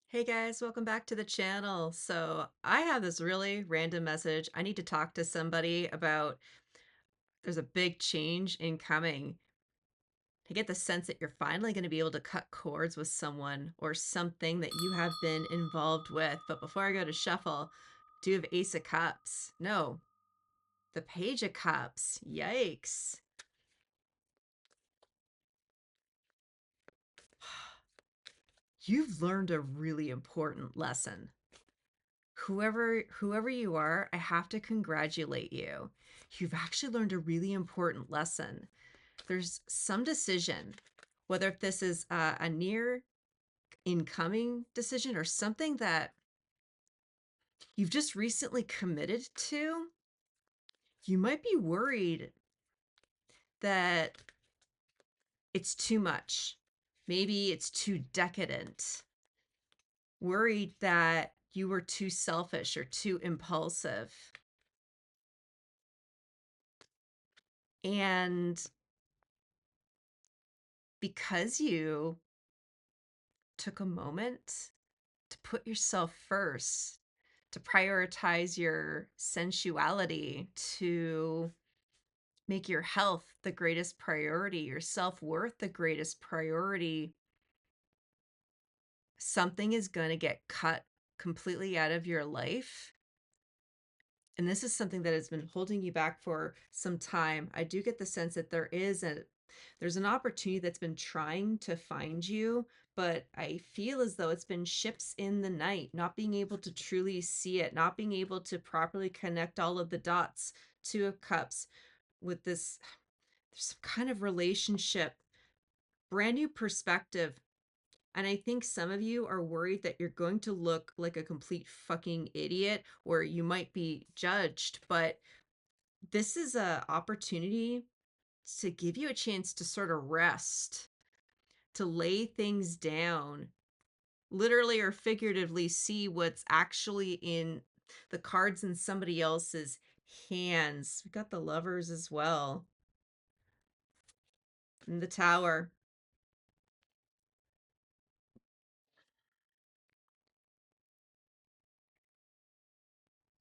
Hey guys, welcome back to the channel. So, I have this really random message. I need to talk to somebody about there's a big change incoming. I get the sense that you're finally going to be able to cut cords with someone or something that you have been involved with. But before I go to shuffle, do you have Ace of Cups? No, the Page of Cups. Yikes. You've learned a really important lesson. Whoever you are, I have to congratulate you. You've actually learned a really important lesson. There's some decision, whether if this is a near incoming decision or something that you've just recently committed to, you might be worried that it's too much. Maybe it's too decadent. Worried that you were too selfish or too impulsive. And because you took a moment to put yourself first, to prioritize your sensuality, to make your health the greatest priority, your self worth the greatest priority, something is going to get cut completely out of your life. And this is something that has been holding you back for some time. I do get the sense that there's an opportunity that's been trying to find you, but I feel as though it's been ships in the night, not being able to truly see it, not being able to properly connect all of the dots. Two of Cups with this, there's some kind of relationship, brand new perspective. And I think some of you are worried that you're going to look like a complete fucking idiot or you might be judged, but this is a opportunity to give you a chance to sort of rest, to lay things down, literally or figuratively see what's actually in the cards in somebody else's hands. We got the Lovers as well. And the Tower.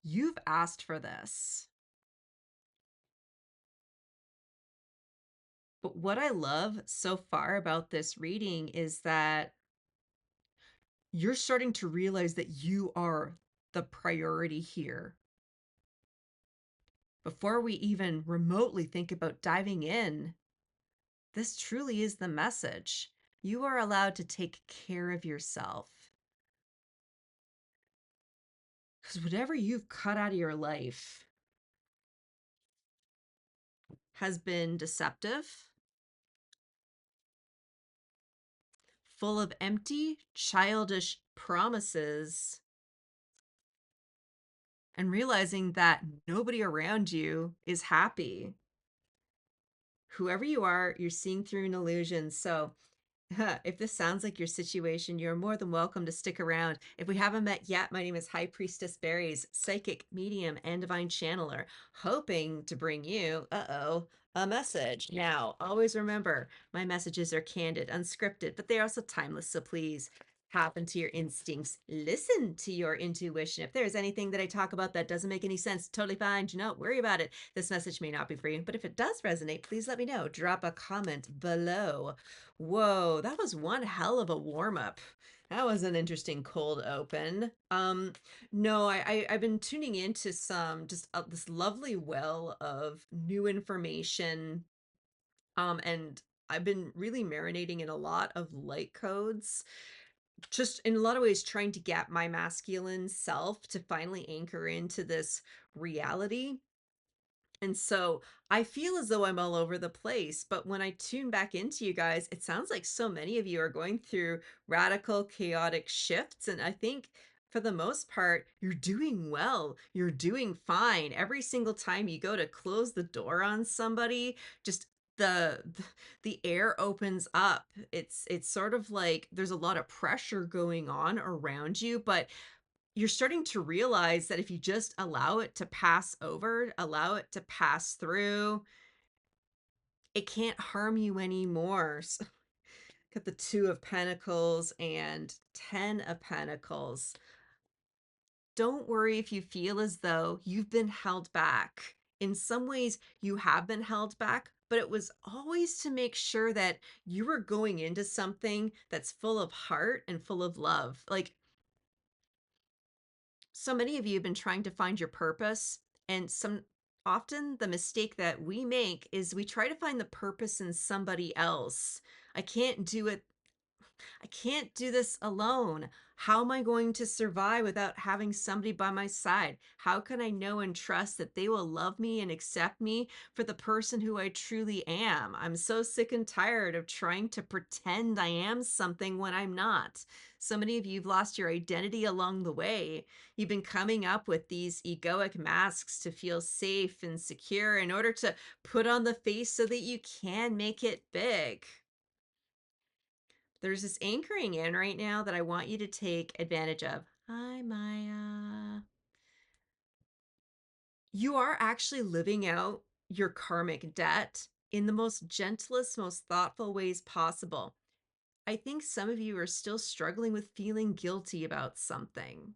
You've asked for this. But what I love so far about this reading is that you're starting to realize that you are the priority here. Before we even remotely think about diving in, this truly is the message. You are allowed to take care of yourself. Because whatever you've cut out of your life has been deceptive, full of empty, childish promises, and realizing that nobody around you is happy. Whoever you are, you're seeing through an illusion. So if this sounds like your situation, you're more than welcome to stick around. If we haven't met yet, my name is High Priestess Berries, psychic, medium, and divine channeler, hoping to bring you, a message. Now, always remember, my messages are candid, unscripted, but they're also timeless. So please tap into your instincts. Listen to your intuition. If there's anything that I talk about that doesn't make any sense, totally fine. Do not worry about it. This message may not be for you, but if it does resonate, please let me know. Drop a comment below. Whoa, that was one hell of a warm up. That was an interesting cold open. No, I've been tuning into some just this lovely well of new information. And I've been really marinating in a lot of light codes, just in a lot of ways trying to get my masculine self to finally anchor into this reality. And so I feel as though I'm all over the place, but when I tune back into you guys, it sounds like so many of you are going through radical, chaotic shifts. And I think for the most part, you're doing well. You're doing fine. Every single time you go to close the door on somebody, just the the air opens up. It's sort of like there's a lot of pressure going on around you, but you're starting to realize that if you just allow it to pass over, allow it to pass through, it can't harm you anymore. Got the Two of Pentacles and Ten of Pentacles. Don't worry if you feel as though you've been held back. In some ways, you have been held back, but it was always to make sure that you were going into something that's full of heart and full of love. Like, so many of you have been trying to find your purpose, and some often the mistake that we make is we try to find the purpose in somebody else. I can't do it. I can't do this alone. How am I going to survive without having somebody by my side? How can I know and trust that they will love me and accept me for the person who I truly am? I'm so sick and tired of trying to pretend I am something when I'm not. So many of you have lost your identity along the way. You've been coming up with these egoic masks to feel safe and secure in order to put on the face so that you can make it big. There's this anchoring in right now that I want you to take advantage of. Hi, Maya. You are actually living out your karmic debt in the most gentlest, most thoughtful ways possible. I think some of you are still struggling with feeling guilty about something,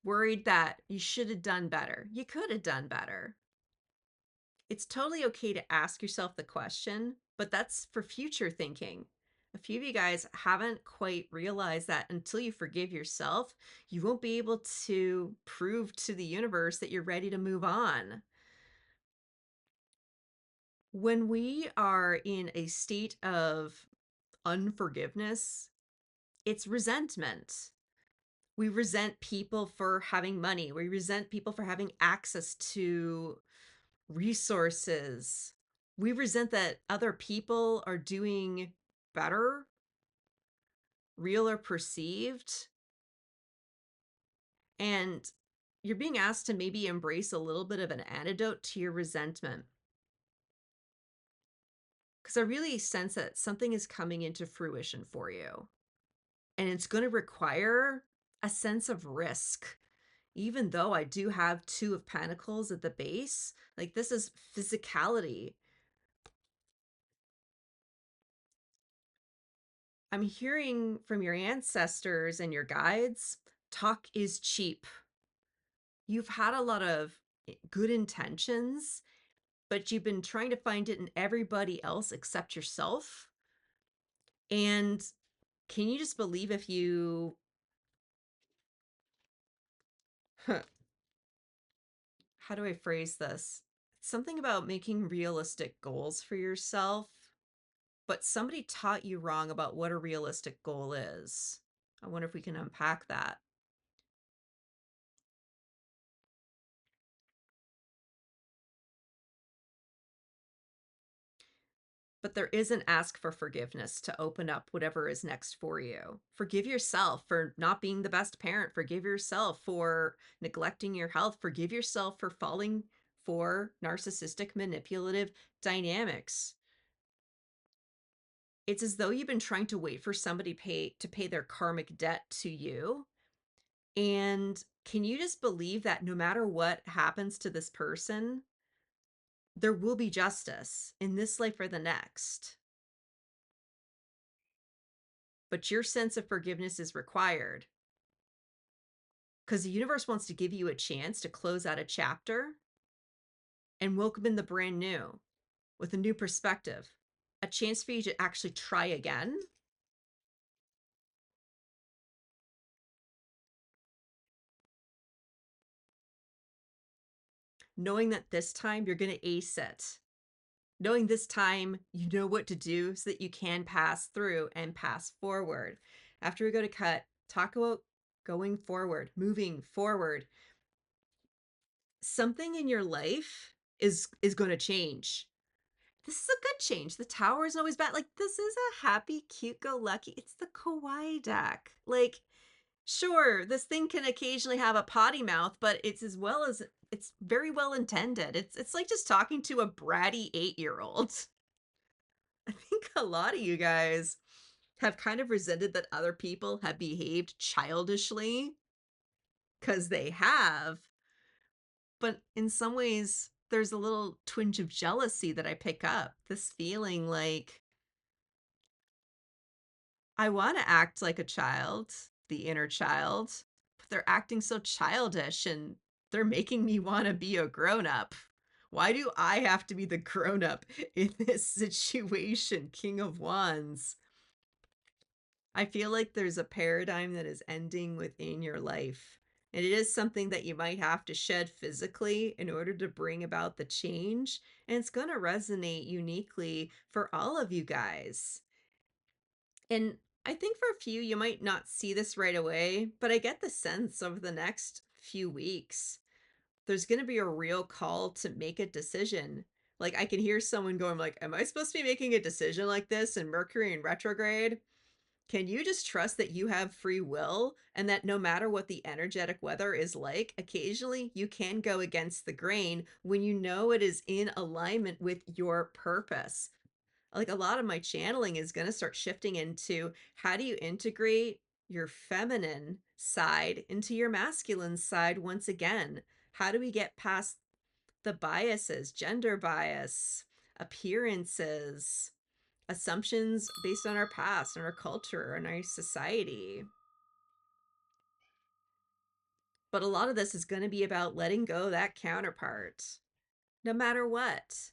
worried that you should have done better. You could have done better. It's totally okay to ask yourself the question, but that's for future thinking. A few of you guys haven't quite realized that until you forgive yourself, you won't be able to prove to the universe that you're ready to move on. When we are in a state of unforgiveness, it's resentment. We resent people for having money. We resent people for having access to resources. We resent that other people are doing better, real or perceived. And you're being asked to maybe embrace a little bit of an antidote to your resentment. Because I really sense that something is coming into fruition for you. And it's going to require a sense of risk. Even though I do have Two of Pentacles at the base, like this is physicality. I'm hearing from your ancestors and your guides, talk is cheap. You've had a lot of good intentions, but you've been trying to find it in everybody else except yourself. And can you just believe if you, how do I phrase this? Something about making realistic goals for yourself, but somebody taught you wrong about what a realistic goal is. I wonder if we can unpack that. But there is an ask for forgiveness to open up whatever is next for you. Forgive yourself for not being the best parent. Forgive yourself for neglecting your health. Forgive yourself for falling for narcissistic, manipulative dynamics. It's as though you've been trying to wait for somebody to pay their karmic debt to you. And can you just believe that no matter what happens to this person, there will be justice in this life or the next? But your sense of forgiveness is required because the universe wants to give you a chance to close out a chapter and welcome in the brand new with a new perspective, a chance for you to actually try again. Knowing that this time you're going to ace it. Knowing this time you know what to do so that you can pass through and pass forward. After we go to cut, talk about going forward, moving forward. Something in your life is going to change. This is a good change. The tower isn't always bad. Like, this is a happy, cute, go lucky. It's the kawaii deck. Like, sure, this thing can occasionally have a potty mouth, but it's very well intended. It's like just talking to a bratty 8-year-old. I think a lot of you guys have kind of resented that other people have behaved childishly because they have. But in some ways, there's a little twinge of jealousy that I pick up. This feeling like I want to act like a child, the inner child, but they're acting so childish and they're making me want to be a grown up. Why do I have to be the grown up in this situation, King of Wands? I feel like there's a paradigm that is ending within your life. And it is something that you might have to shed physically in order to bring about the change. And it's going to resonate uniquely for all of you guys. And I think for a few, you might not see this right away, but I get the sense over the next few weeks, there's going to be a real call to make a decision. Like I can hear someone going like, am I supposed to be making a decision like this in Mercury in retrograde? Can you just trust that you have free will and that no matter what the energetic weather is like, occasionally you can go against the grain when you know it is in alignment with your purpose? Like a lot of my channeling is going to start shifting into how do you integrate your feminine side into your masculine side once again? How do we get past the biases, gender bias, appearances, assumptions based on our past and our culture and our society? But a lot of this is going to be about letting go that counterpart, no matter what.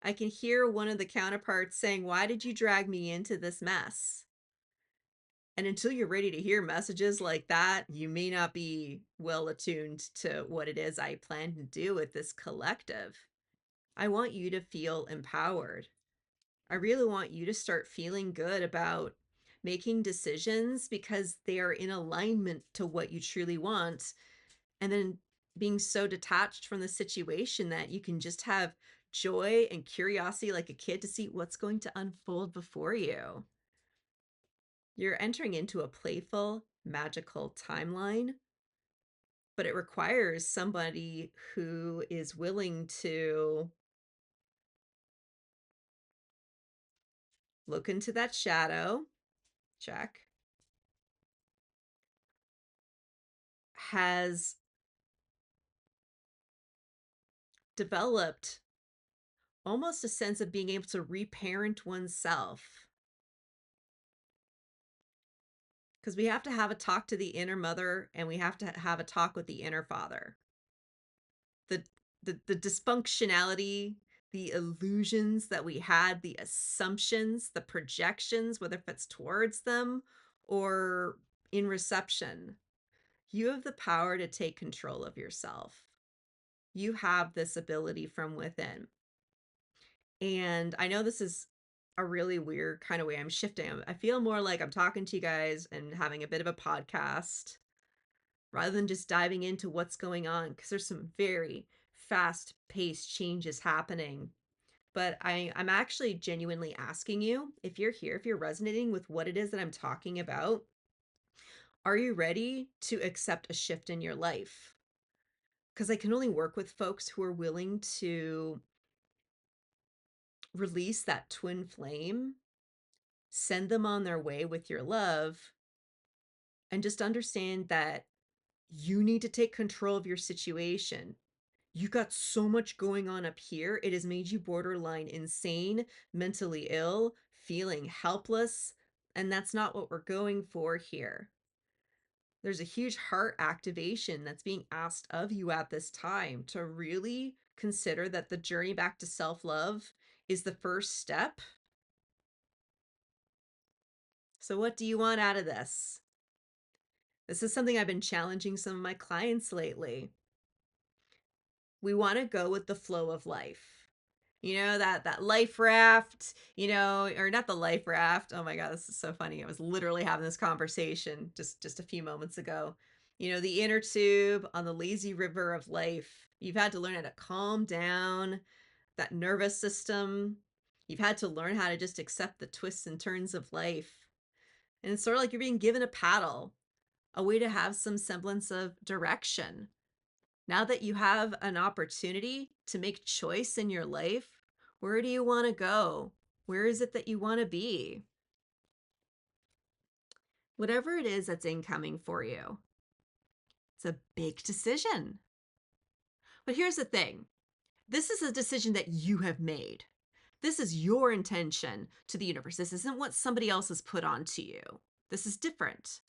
I can hear one of the counterparts saying, why did you drag me into this mess? And until you're ready to hear messages like that, you may not be well attuned to what it is I plan to do with this collective. I want you to feel empowered. I really want you to start feeling good about making decisions because they are in alignment to what you truly want. And then being so detached from the situation that you can just have joy and curiosity like a kid to see what's going to unfold before you. You're entering into a playful, magical timeline, but it requires somebody who is willing to look into that shadow, check, has developed almost a sense of being able to reparent oneself. Because we have to have a talk to the inner mother and we have to have a talk with the inner father. The the dysfunctionality, the illusions that we had, the assumptions, the projections, whether if it's towards them or in reception. You have the power to take control of yourself. You have this ability from within. And I know this is a really weird kind of way I'm shifting. I feel more like I'm talking to you guys and having a bit of a podcast rather than just diving into what's going on because there's some very fast paced changes happening. But I'm actually genuinely asking you if you're here, if you're resonating with what it is that I'm talking about, are you ready to accept a shift in your life? Because I can only work with folks who are willing to release that twin flame, send them on their way with your love, and just understand that you need to take control of your situation. You got so much going on up here. It has made you borderline insane, mentally ill, feeling helpless. And that's not what we're going for here. There's a huge heart activation that's being asked of you at this time to really consider that the journey back to self love is the first step. So, what do you want out of this? This is something I've been challenging some of my clients lately. We want to go with the flow of life. You know, that life raft, or not the life raft. Oh my God, this is so funny. I was literally having this conversation just a few moments ago. The inner tube on the lazy river of life. You've had to learn how to calm down that nervous system. You've had to learn how to just accept the twists and turns of life. And it's sort of like you're being given a paddle, a way to have some semblance of direction. Now that you have an opportunity to make choice in your life, where do you want to go? Where is it that you want to be? Whatever it is that's incoming for you, it's a big decision. But here's the thing. This is a decision that you have made. This is your intention to the universe. This isn't what somebody else has put onto you. This is different.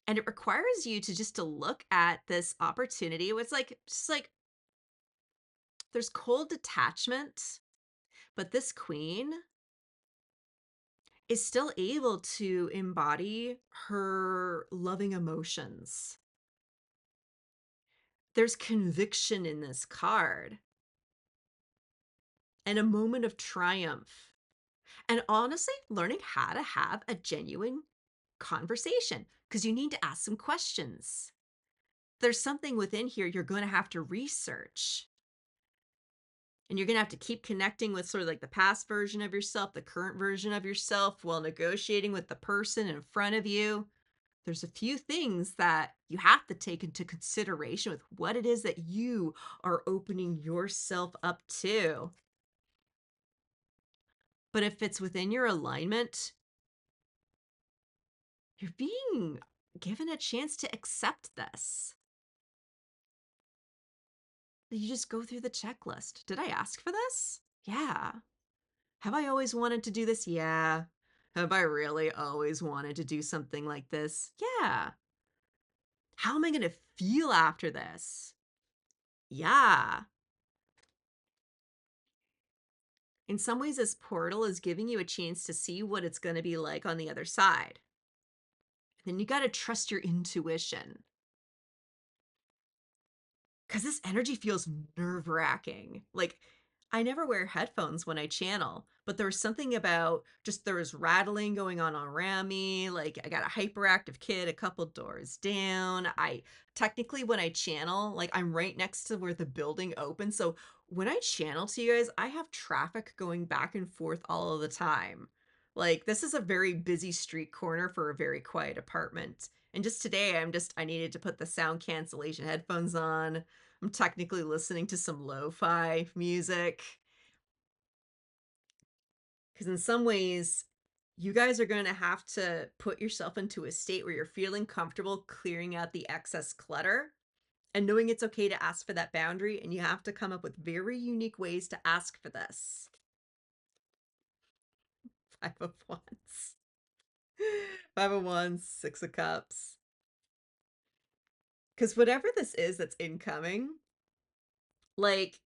And it requires you to just to look at this opportunity. It's like, just like there's cold detachment, but this queen is still able to embody her loving emotions. There's conviction in this card and a moment of triumph. And honestly, learning how to have a genuine conversation because you need to ask some questions. There's something within here you're going to have to research. And you're going to have to keep connecting with sort of like the past version of yourself, the current version of yourself, while negotiating with the person in front of you. There's a few things that you have to take into consideration with what it is that you are opening yourself up to. But if it's within your alignment, you're being given a chance to accept this. You just go through the checklist. Did I ask for this? Yeah. Have I always wanted to do this? Yeah. Have I really always wanted to do something like this? Yeah. How am I going to feel after this? Yeah. In some ways, this portal is giving you a chance to see what it's going to be like on the other side. And then you got to trust your intuition. Because this energy feels nerve wracking. Like, I never wear headphones when I channel, but there was something about just there was rattling going on around me. Like, I got a hyperactive kid a couple doors down. I technically, when I channel, like, I'm right next to where the building opens. So, when I channel to you guys, I have traffic going back and forth all of the time. Like, this is a very busy street corner for a very quiet apartment. And just today, I needed to put the sound cancellation headphones on. I'm technically listening to some lo-fi music. Because in some ways, you guys are going to have to put yourself into a state where you're feeling comfortable clearing out the excess clutter and knowing it's okay to ask for that boundary. And you have to come up with very unique ways to ask for this. Five of Wands. Five of Wands, Six of Cups. Because whatever this is that's incoming, like,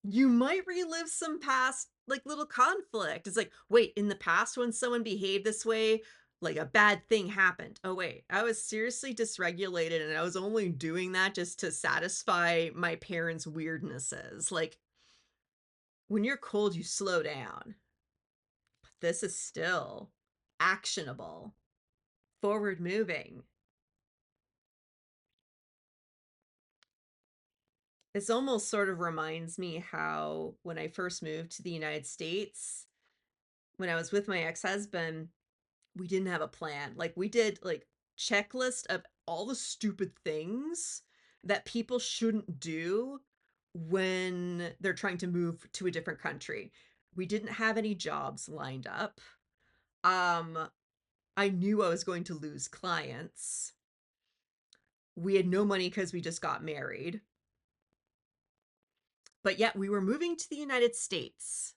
you might relive some past like little conflict. It's like, wait, in the past when someone behaved this way, like a bad thing happened. Oh wait, I was seriously dysregulated and I was only doing that just to satisfy my parents' weirdnesses. Like, when you're cold, you slow down. But this is still actionable, forward moving. This almost sort of reminds me how when I first moved to the United States, when I was with my ex-husband, we didn't have a plan. Like, we did like checklist of all the stupid things that people shouldn't do when they're trying to move to a different country. We didn't have any jobs lined up. Um I knew I was going to lose clients. We had no money because we just got married. But yet we were moving to the United States.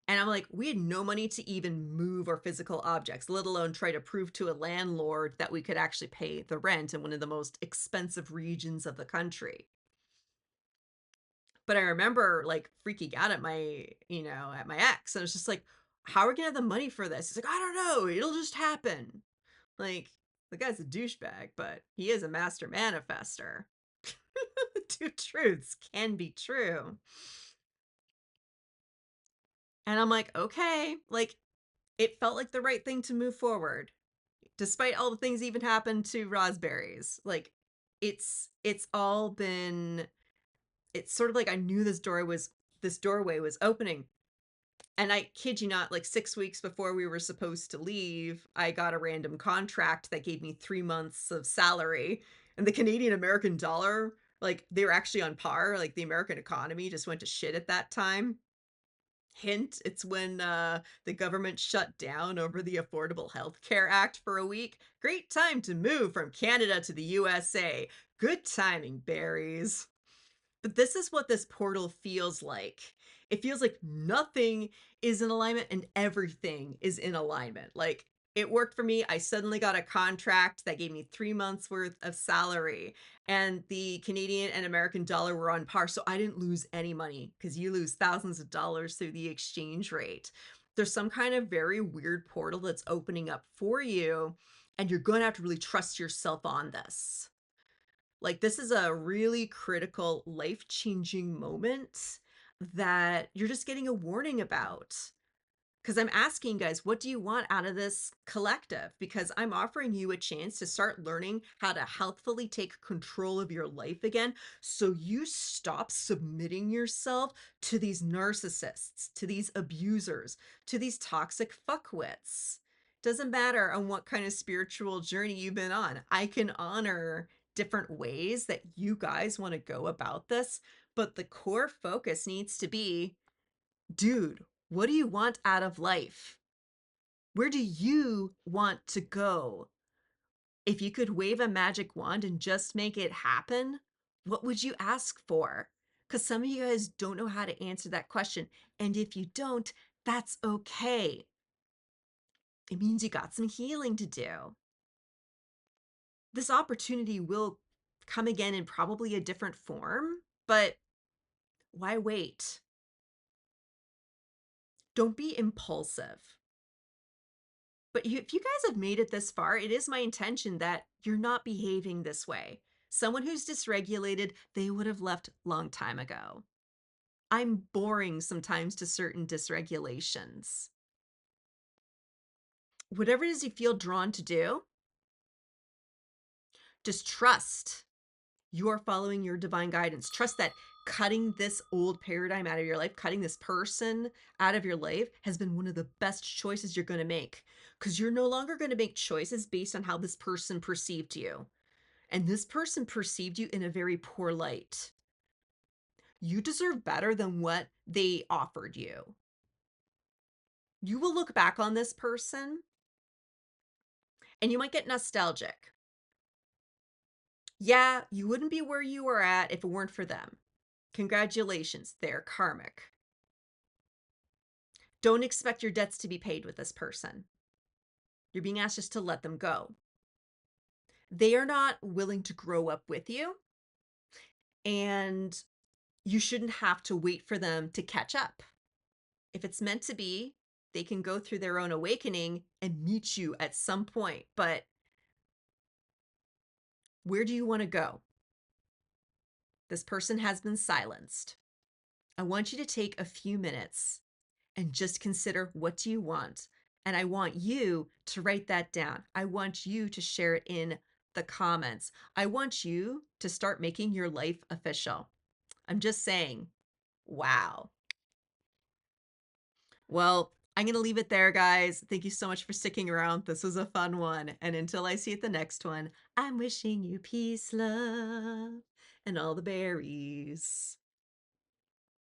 And I'm like, we had no money to even move our physical objects, let alone try to prove to a landlord that we could actually pay the rent in one of the most expensive regions of the country. But I remember like freaking out at at my ex. And I was just like, how are we gonna have the money for this? He's like, I don't know. It'll just happen. Like, the guy's a douchebag, but he is a master manifester. The two truths can be true. And I'm like, okay, like, it felt like the right thing to move forward despite all the things even happened to raspberries. Like, it's all been, it's sort of like I knew this doorway was opening. And I kid you not, like 6 weeks before we were supposed to leave, I got a random contract that gave me 3 months of salary. And the Canadian American dollar, like, they were actually on par. Like, the American economy just went to shit at that time. Hint, it's when the government shut down over the Affordable Health Care Act for a week. Great time to move from Canada to the USA. Good timing, berries. But this is what this portal feels like. it feels like nothing is in alignment and everything is in alignment. Like, it worked for me. I suddenly got a contract that gave me 3 months worth of salary, and the Canadian and American dollar were on par, so I didn't lose any money because you lose thousands of dollars through the exchange rate. There's some kind of very weird portal that's opening up for you, and you're gonna have to really trust yourself on this. Like, this is a really critical, life-changing moment that you're just getting a warning about. Because I'm asking guys, what do you want out of this collective? Because I'm offering you a chance to start learning how to healthfully take control of your life again so you stop submitting yourself to these narcissists, to these abusers, to these toxic fuckwits. Doesn't matter on what kind of spiritual journey you've been on. I can honor different ways that you guys want to go about this, but the core focus needs to be, dude, what do you want out of life? Where do you want to go? If you could wave a magic wand and just make it happen, what would you ask for? Because some of you guys don't know how to answer that question. And if you don't, that's okay. It means you got some healing to do. This opportunity will come again in probably a different form, but why wait? Don't be impulsive. But if you guys have made it this far, it is my intention that you're not behaving this way. Someone who's dysregulated, they would have left long time ago. I'm boring sometimes to certain dysregulations. Whatever it is you feel drawn to do, just trust you're following your divine guidance. Trust that cutting this old paradigm out of your life, cutting this person out of your life has been one of the best choices you're going to make, because you're no longer going to make choices based on how this person perceived you. And this person perceived you in a very poor light. You deserve better than what they offered you. You will look back on this person and you might get nostalgic. Yeah, you wouldn't be where you were at if it weren't for them. Congratulations, they're karmic. Don't expect your debts to be paid with this person. You're being asked just to let them go. They are not willing to grow up with you, and you shouldn't have to wait for them to catch up. If it's meant to be, they can go through their own awakening and meet you at some point. But where do you want to go? This person has been silenced. I want you to take a few minutes and just consider, what do you want? And I want you to write that down. I want you to share it in the comments. I want you to start making your life official. I'm just saying, wow. Well, I'm going to leave it there, guys. Thank you so much for sticking around. This was a fun one. And until I see you at the next one, I'm wishing you peace, love, and all the berries.